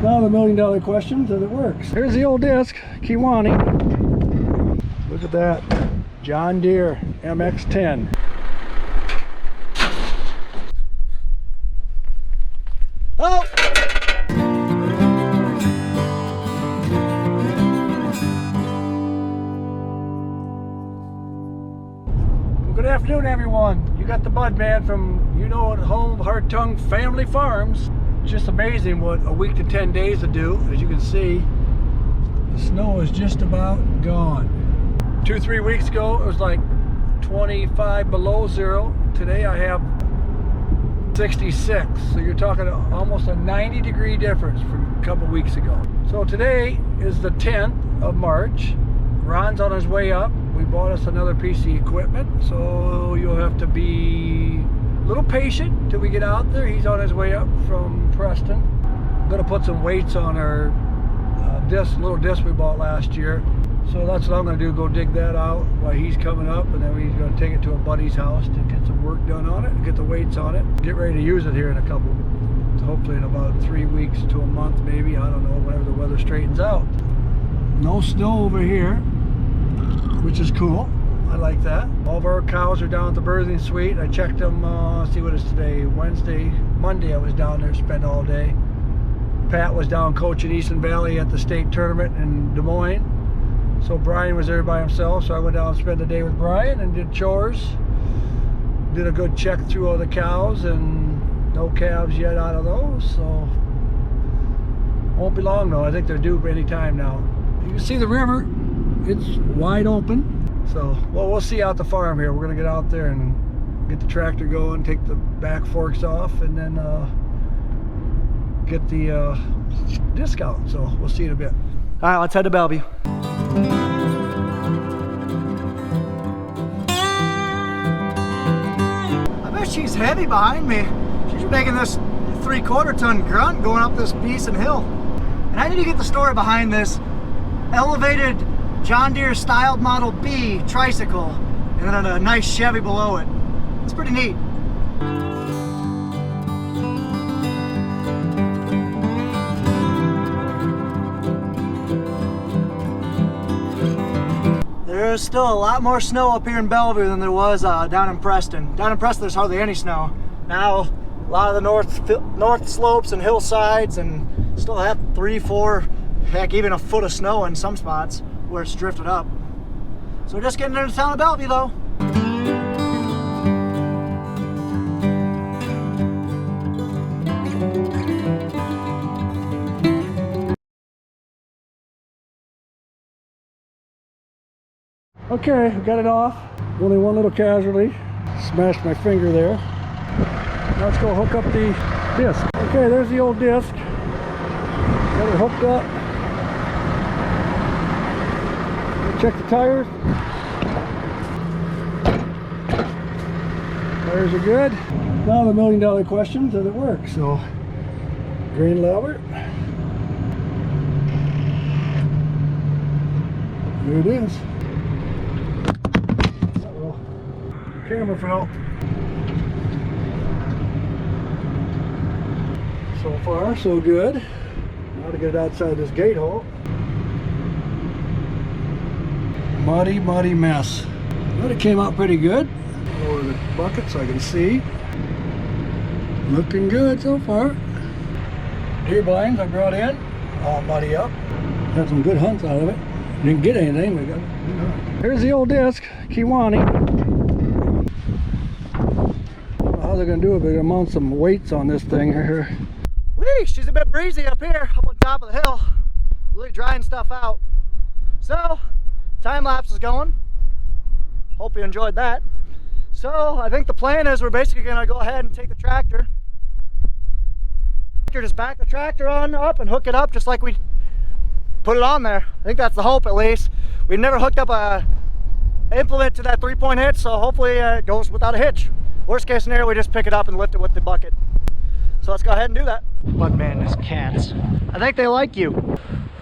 Now the million-dollar question, does it work? Here's the old disc, Kiwani. Look at that, John Deere MX10. Oh! Well, good afternoon, everyone. You got the Bud Man from, you know, at home of Hartung Family Farms. Just amazing what a week to 10 days will do. As you can see, the snow is just about gone. 2-3 weeks ago it was like 25 below zero. Today I have 66, so you're talking almost a 90-degree difference from a couple weeks ago. So today is the 10th of March. Ron's on his way up. We bought us another piece of equipment, so you'll have to be a little patient till we get out there. He's on his way up from Preston. I'm gonna put some weights on our little disc we bought last year. So that's what I'm gonna do, go dig that out while he's coming up, and then we're gonna take it to a buddy's house to get some work done on it, and get the weights on it, get ready to use it here in a couple, hopefully in about 3 weeks to a month maybe, I don't know, whenever the weather straightens out. No snow over here, which is cool. I like that. All of our cows are down at the birthing suite. I checked them, see what is today, Monday I was down there, spent all day. Pat was down coaching Eastern Valley at the state tournament in Des Moines. So Brian was there by himself, so I went down and spent the day with Brian and did chores. Did a good check through all the cows, and no calves yet out of those, so won't be long though. I think they're due any time now. You can see the river, it's wide open. So, well, we'll see out the farm here. We're gonna get out there and get the tractor going, take the back forks off, and then get the disc out. So we'll see in a bit. All right, let's head to Bellevue. I bet she's heavy behind me. She's making this 3/4 ton grunt going up this beastly hill. And I need to get the story behind this elevated John Deere styled Model B tricycle, and then a nice Chevy below it. It's pretty neat. There's still a lot more snow up here in Bellevue than there was down in Preston. Down in Preston there's hardly any snow. Now a lot of the north slopes and hillsides, and still have 3, 4, heck even a foot of snow in some spots where it's drifted up. So we're just getting into the town of Bellevue though. Okay, got it off. Only one little casualty. Smashed my finger there. Now let's go hook up the disc. Okay, there's the old disc. Got it hooked up. Check the tires. Tires are good. Now the million-dollar question, does it work? So, grain lever. There it is. Uh-oh. Camera fell. So far, so good. Now to get it outside this gate hole. Muddy mess. But it came out pretty good. Lower the bucket so I can see. Looking good so far. Deer blinds I brought in, all muddy up. Had some good hunts out of it. Didn't get anything, we got a good hunt. Here's the old disc, Kiwani. I don't know how they're gonna do it, but they're gonna mount some weights on this thing here. Whee, she's a bit breezy up here, up on top of the hill. Really drying stuff out. So, time lapse is going. Hope you enjoyed that. So I think the plan is we're basically going to go ahead and take the tractor. Just back the tractor on up and hook it up just like we put it on there. I think that's the hope at least. We've never hooked up a implement to that 3-point hitch, so hopefully it goes without a hitch. Worst case scenario, we just pick it up and lift it with the bucket. So let's go ahead and do that. Bud man, this cats. I think they like you.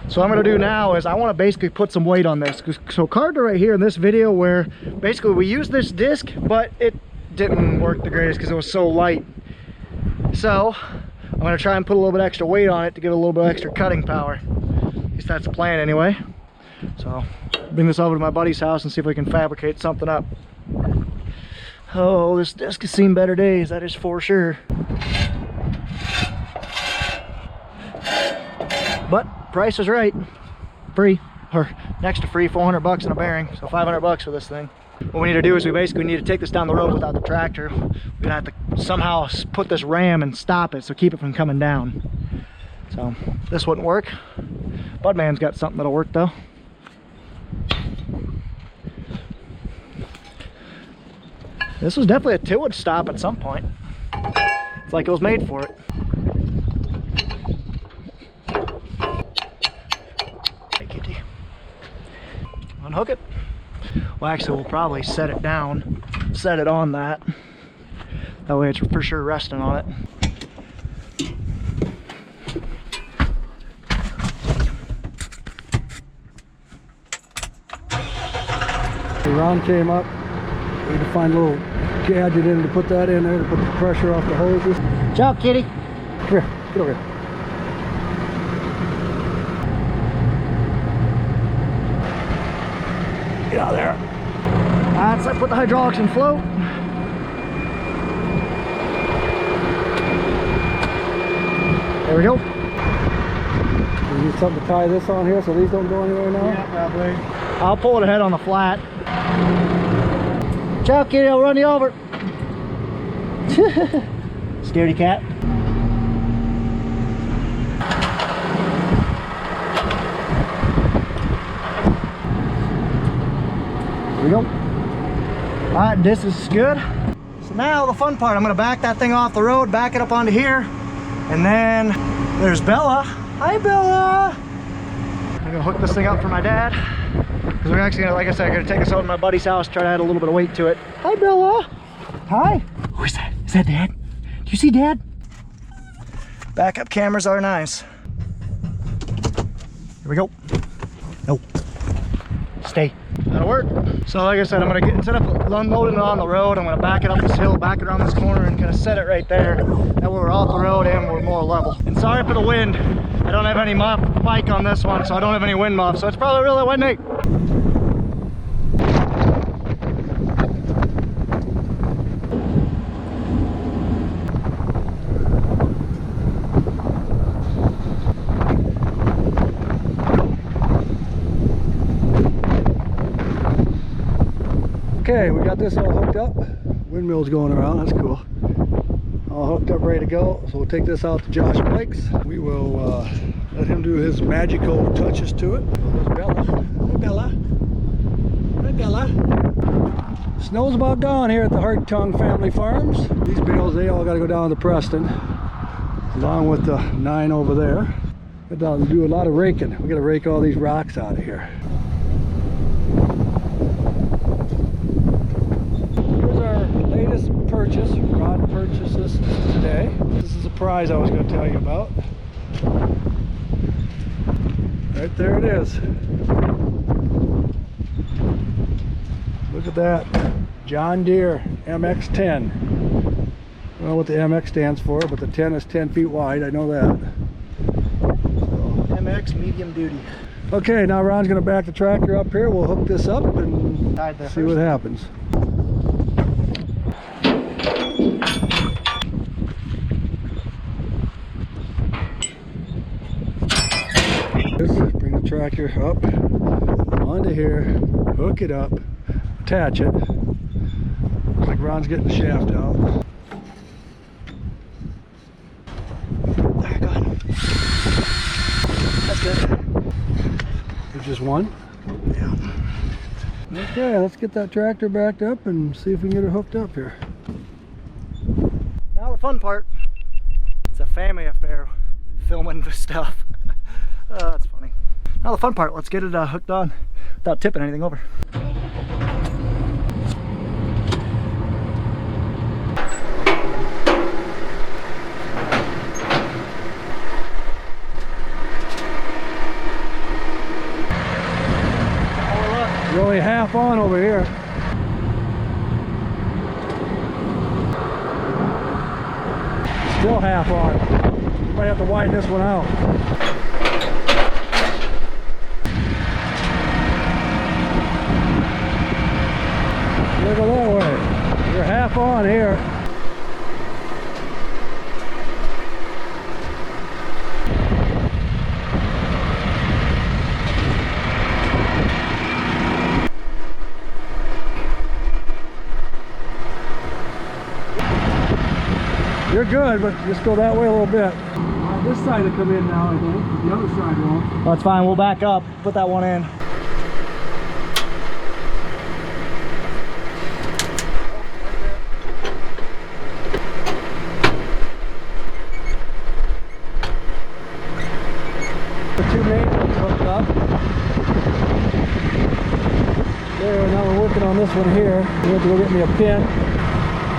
So what I'm gonna do now is I wanna basically put some weight on this. So Carter right here in this video where basically we used this disc, but it didn't work the greatest because it was so light. So I'm gonna try and put a little bit extra weight on it to give it a little bit extra cutting power. At least that's the plan anyway. So bring this over to my buddy's house and see if we can fabricate something up. Oh, this disc has seen better days, that is for sure. But price is right. Free, or next to free, 400 bucks in a bearing, so 500 bucks for this thing. What we need to do is we basically need to take this down the road without the tractor. We're gonna have to somehow put this ram and stop it, so keep it from coming down. So this wouldn't work. Budman's got something that'll work though. This was definitely a tillage stop at some point. It's like it was made for it. Hey, kitty. Unhook it. Well, actually, we'll probably set it down, set it on that. That way it's for sure resting on it. The round came up. We had to find a little gadget in to put that in there to put the pressure off the hoses. Ciao, kitty. Come here, get over here. Get out of there. That's I put the hydraulics in float. There we go. You need something to tie this on here so these don't go anywhere now? Yeah, probably. I'll pull it ahead on the flat. Ciao, kitty, I'll run you over. Scaredy cat. There we go. All right, this is good. So now the fun part, I'm gonna back that thing off the road, back it up onto here, and then there's Bella. Hi, Bella. I'm gonna hook this thing up for my dad. Because we're actually gonna, like I said, gonna take this over to my buddy's house, try to add a little bit of weight to it. Hi, Bella. Hi. Who is that? Is that Dad? Do you see Dad? Backup cameras are nice. Here we go. No. Stay. That'll work. So like I said, I'm gonna get, instead of unloading it on the road, I'm gonna back it up this hill, back it around this corner, and kind of set it right there. That way we're off the road and we're more level. And sorry for the wind. I don't have any mic on this one, so I don't have any wind muff, so it's probably really windy. Okay, we got this all hooked up. Windmill's going around, that's cool. All hooked up, ready to go. So we'll take this out to Josh Blake's. We will let him do his magical touches to it. There's Bella. Hey, Bella. Hi, Bella. Snow's about gone here at the Hartung family farms. These bales, they all got to go down to Preston, along with the 9 over there. Got down to do a lot of raking. We got to rake all these rocks out of here. Latest purchase. Rod purchased this today. This is a prize I was going to tell you about. Right there it is. Look at that. John Deere MX10. I don't know what the MX stands for, but the 10 is 10 feet wide. I know that. So, MX medium duty. Okay, now Ron's going to back the tractor up here. We'll hook this up and see what happens. Bring the tractor up onto here, hook it up, attach it. Looks like Ron's getting the shaft out. There, go ahead. That's good. There's just one? Yeah. Okay, let's get that tractor backed up and see if we can get it hooked up here. Now the fun part. It's a family affair, filming this stuff. That's funny. Now the fun part, let's get it hooked on without tipping anything over. You're only half on over here. Still half on. Might have to widen this one out. Look at that way. You're half on here. You're good, but just go that way a little bit. This side will come in now, I think. The other side won't. That's fine. We'll back up. Put that one in. The two main ones hooked up. There, now we're working on this one here. We have to go get me a pin.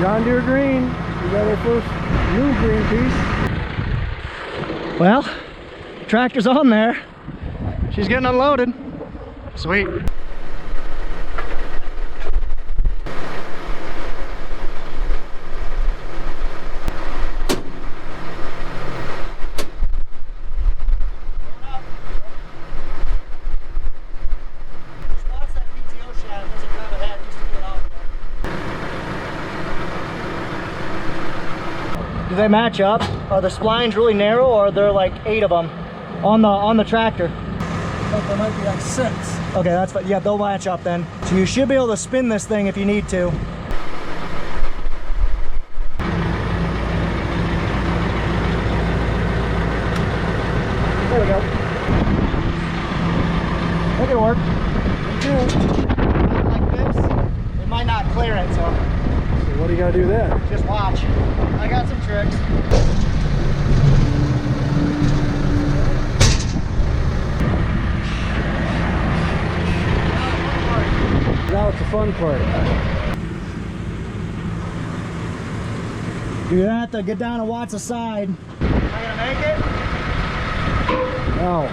John Deere green. We got our first new green piece. Well, the tractor's on there. She's getting unloaded. Sweet. Do they match up? Are the splines really narrow, or are there like 8 of them on the tractor? I think there might be like 6. Okay, that's fine. Yeah, they'll match up then. So you should be able to spin this thing if you need to. There we go. Make it work. Like this, it might not clear it, so. So what do you gotta do then? Just watch. I got some tricks. Now it's the fun part. You're gonna have to get down and watch the side. Am I gonna make it? No.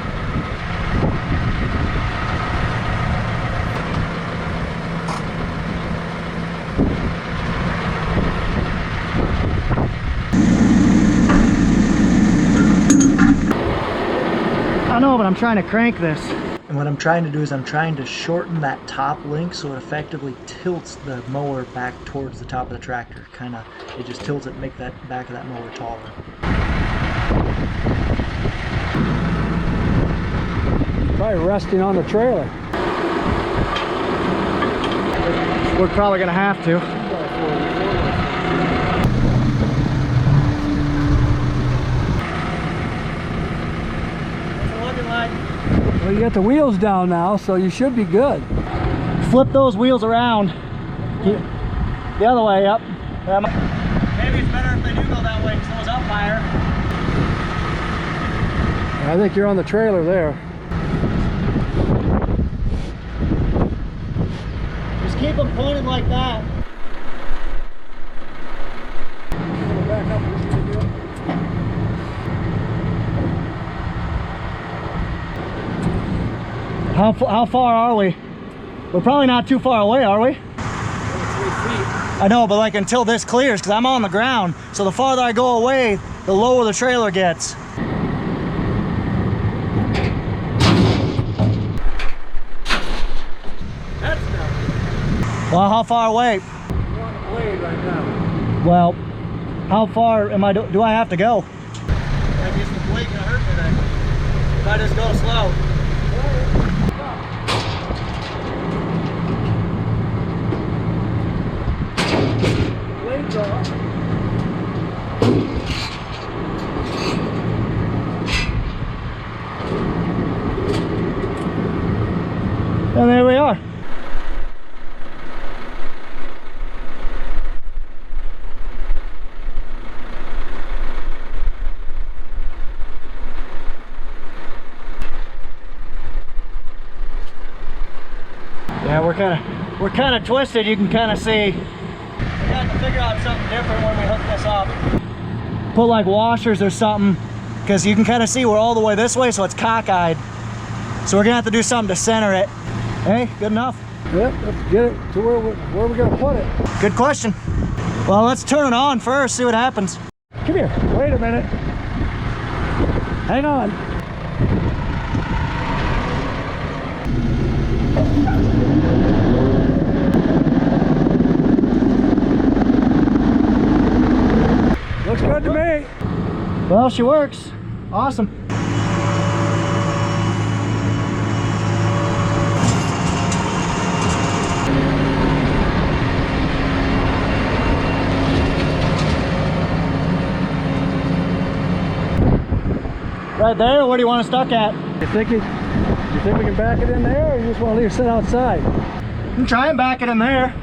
I know, but I'm trying to crank this. And what I'm trying to do is I'm trying to shorten that top link so it effectively tilts the mower back towards the top of the tractor. It just tilts it and make that back of that mower taller. Probably resting on the trailer. We're probably gonna have to. Well, you got the wheels down now, so you should be good. Flip those wheels around. The other way, yep. Maybe it's better if they do go that way because it was up higher. I think you're on the trailer there. Just keep them pointed like that. How far are we? We're probably not too far away, are we? 3 feet. I know, but like until this clears, because I'm on the ground. So the farther I go away, the lower the trailer gets. That's not. Well, how far away? You're on the blade right now. Well, how far am I? Do I have to go? I guess the blade gonna hurt me then. If I just go slow. Blade's off. And there we are. Yeah, we're kind of twisted. You can kind of see. We got to figure out something different when we hook this up. Put like washers or something, because you can kind of see we're all the way this way, so it's cockeyed. So we're gonna have to do something to center it. Hey, good enough. Yep, let's get it to where we're gonna put it. Good question. Well, let's turn it on first, see what happens. Come here. Wait a minute. Hang on. Looks good to me. Well, she works. Awesome. Right there, where do you want it stuck at? You think we can back it in there, or you just want to leave it sit outside? You can try and back it in there.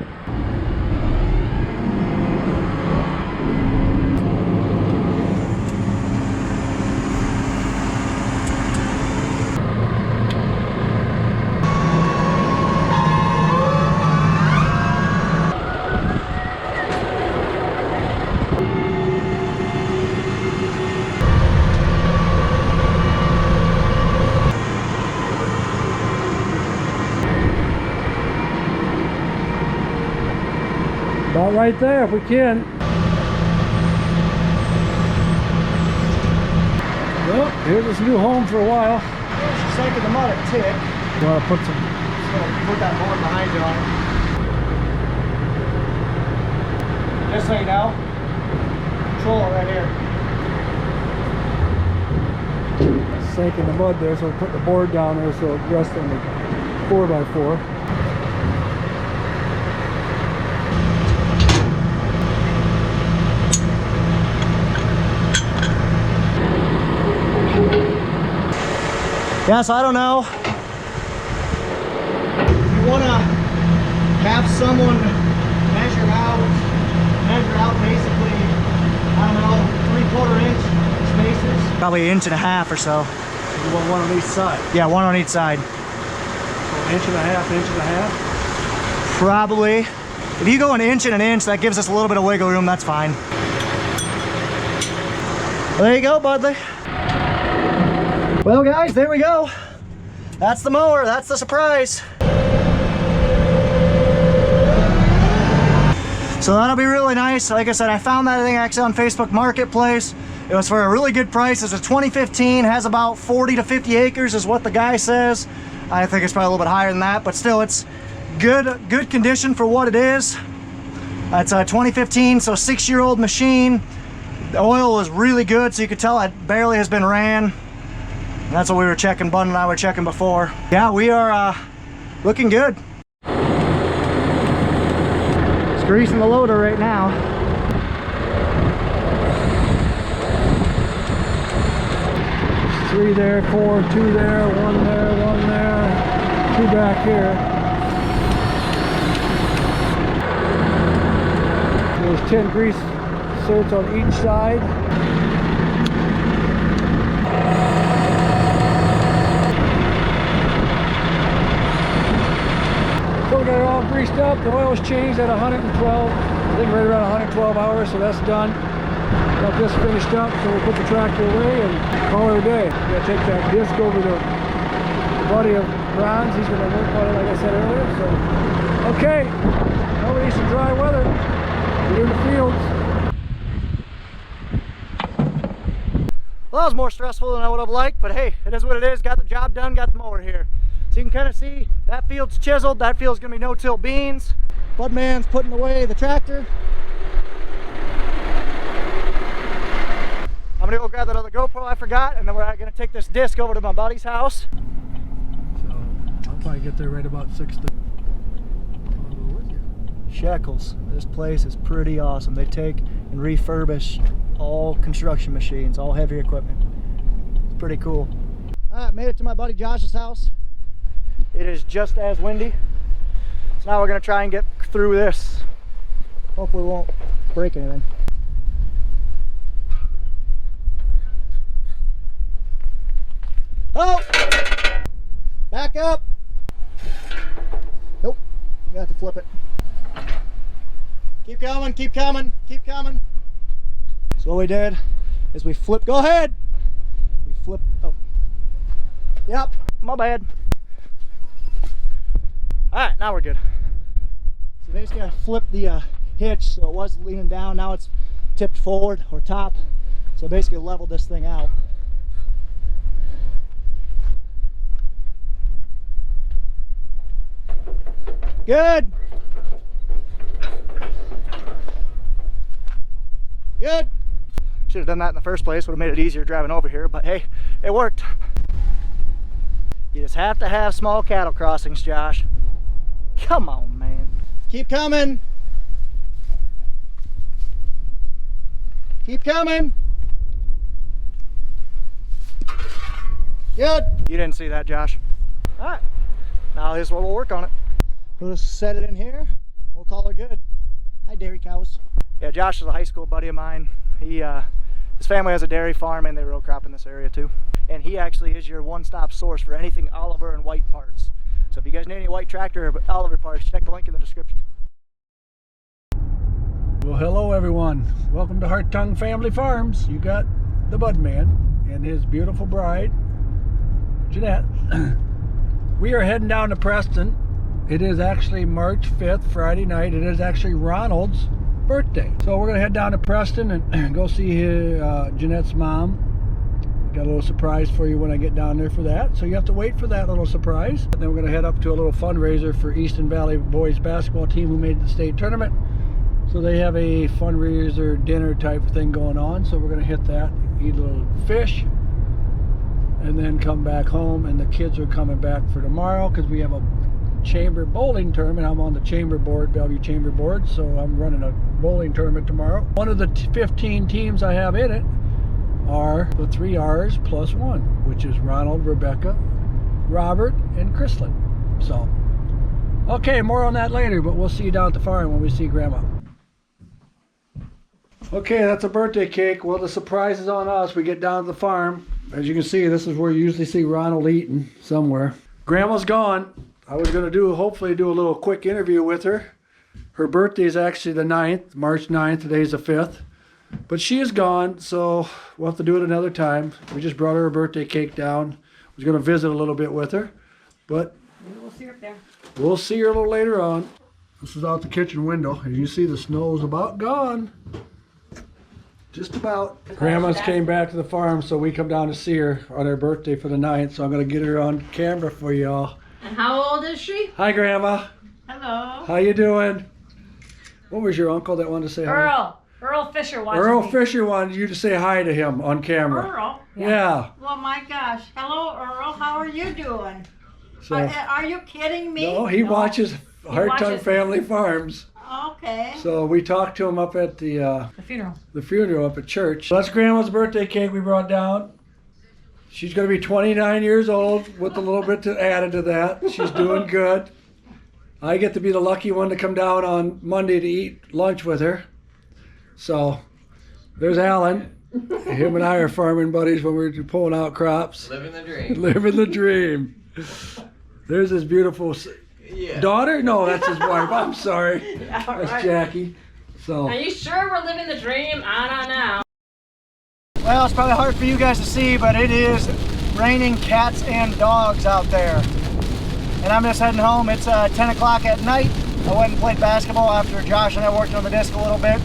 About right there, if we can. Well, here's this new home for a while. She's sinking the mud a tick. You want to put some... Just gonna put that board behind you on it. Just so you know, control it right here. Sinking the mud there, so we put the board down there so it rests on the 4x4. Yeah, so I don't know. You want to have someone measure out basically, I don't know, 3/4 inch spaces. Probably 1.5 inches or so. You want one on each side. Yeah, one on each side. So 1.5 inches, 1.5 inches. Probably. If you go 1 inch and 1 inch, that gives us a little bit of wiggle room, that's fine. Well, there you go, Budley. Well guys, there we go. That's the mower, that's the surprise. So that'll be really nice. Like I said, I found that thing actually on Facebook Marketplace. It was for a really good price. It's a 2015, has about 40 to 50 acres is what the guy says. I think it's probably a little bit higher than that, but still it's good condition for what it is. It's a 2015, so 6-year-old machine. The oil was really good, so you could tell it barely has been ran. That's what we were checking, Bud and I were checking before. Yeah, we are looking good. It's greasing the loader right now. Three there, 4, 2 there, 1 there, 1 there, 2 back here. There's 10 grease certs on each side. So we got it all greased up. The oil was changed at 112. I think right around 112 hours, so that's done. Got this finished up, so we'll put the tractor away and call it a day. We're gonna take that disc over to a buddy of Ron's. He's gonna work on it like I said earlier. So, okay, now we need some dry weather. Get in the fields. Well, that was more stressful than I would have liked, but hey, it is what it is. Got the job done, got the mower here. So you can kind of see that field's chiseled. That field's gonna be no-till beans. Budman's putting away the tractor. I'm gonna go grab that other GoPro I forgot, and then we're gonna take this disc over to my buddy's house. So I'll probably get there right about 6:30. I'll go with you. Shekels. This place is pretty awesome. They take and refurbish all construction machines, all heavy equipment. It's pretty cool. All right, made it to my buddy Josh's house. It is just as windy. So now we're gonna try and get through this. Hopefully we won't break anything. Oh! Back up! Nope, you have to flip it. Keep coming, keep coming, keep coming. So what we did is we flipped, go ahead! We flipped, oh. Yep, my bad. Alright, now we're good. So basically I flipped the hitch so it was leaning down, now it's tipped forward or top. So basically leveled this thing out. Good. Good. Should have done that in the first place, would have made it easier driving over here, but hey, it worked. You just have to have small cattle crossings, Josh. Come on, man. Keep coming. Keep coming. Good. You didn't see that, Josh. All right. Now here's what we'll work on it. We'll just set it in here. We'll call her good. Hi, dairy cows. Yeah, Josh is a high school buddy of mine. His family has a dairy farm and they row crop in this area too. And he actually is your one-stop source for anything Oliver and White parts. So if you guys need any White tractor or Oliver parts, check the link in the description. Well, hello everyone. Welcome to Hartung Family Farms. You got the Bud Man and his beautiful bride, Jeanette. We are heading down to Preston. It is actually March 5th, Friday night. It is actually Ronald's birthday. So we're gonna head down to Preston and go see Jeanette's mom. Got a little surprise for you when I get down there for that. So you have to wait for that little surprise. And then we're gonna head up to a little fundraiser for Easton Valley boys basketball team who made the state tournament. So they have a fundraiser dinner type of thing going on. So we're gonna hit that, eat a little fish, and then come back home. And the kids are coming back for tomorrow because we have a chamber bowling tournament. I'm on the chamber board, Bellevue chamber board, so I'm running a bowling tournament tomorrow. One of the 15 teams I have in it are the 3 R's plus 1, which is Ronald, Rebecca, Robert, and Chrislyn. So, okay, more on that later, but we'll see you down at the farm when we see Grandma. Okay, that's a birthday cake. Well, the surprise is on us. We get down to the farm. As you can see, this is where you usually see Ronald eating somewhere. Grandma's gone. I was going to hopefully do a little quick interview with her. Her birthday is actually the 9th, March 9th. Today's the 5th. But she is gone, so we'll have to do it another time. We just brought her a birthday cake down. I was going to visit a little bit with her, but we'll see her up there. We'll see her a little later on. This is out the kitchen window. As you see, the snow is about gone. Just about. Grandma's came back to the farm, so we come down to see her on her birthday for the 9th, so I'm going to get her on camera for y'all. And how old is she? Hi, Grandma. Hello. How you doing? What was your uncle that wanted to say hi? Earl Fisher watching Earl me. Fisher wanted you to say hi to him on camera. Earl? Yeah. Well, my gosh. Hello, Earl. How are you doing? So, Are you kidding me? no, he watches Hartung Family Farms. Okay. So we talked to him up at the funeral. The funeral up at church. So that's Grandma's birthday cake we brought down. She's going to be 29 years old with a little bit added to that. She's doing good. I get to be the lucky one to come down on Monday to eat lunch with her. So there's Alan. Him and I are farming buddies when we're pulling out crops. Living the dream. Living the dream. There's his beautiful daughter? No, that's his wife. I'm sorry. Yeah, that's right. Jackie. So. Are you sure we're living the dream? I don't know. Well, it's probably hard for you guys to see, but it is raining cats and dogs out there. And I'm just heading home. It's 10 o'clock at night. I went and played basketball after Josh and I worked on the disc a little bit.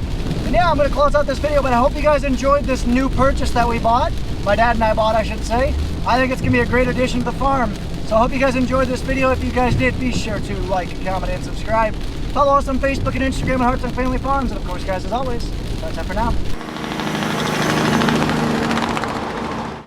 And yeah, I'm going to close out this video, but I hope you guys enjoyed this new purchase that we bought. My dad and I bought, I should say. I think it's going to be a great addition to the farm. So I hope you guys enjoyed this video. If you guys did, be sure to like, comment, and subscribe. Follow us on Facebook and Instagram at Hartung Family Farms. And of course, guys, as always, that's it for now.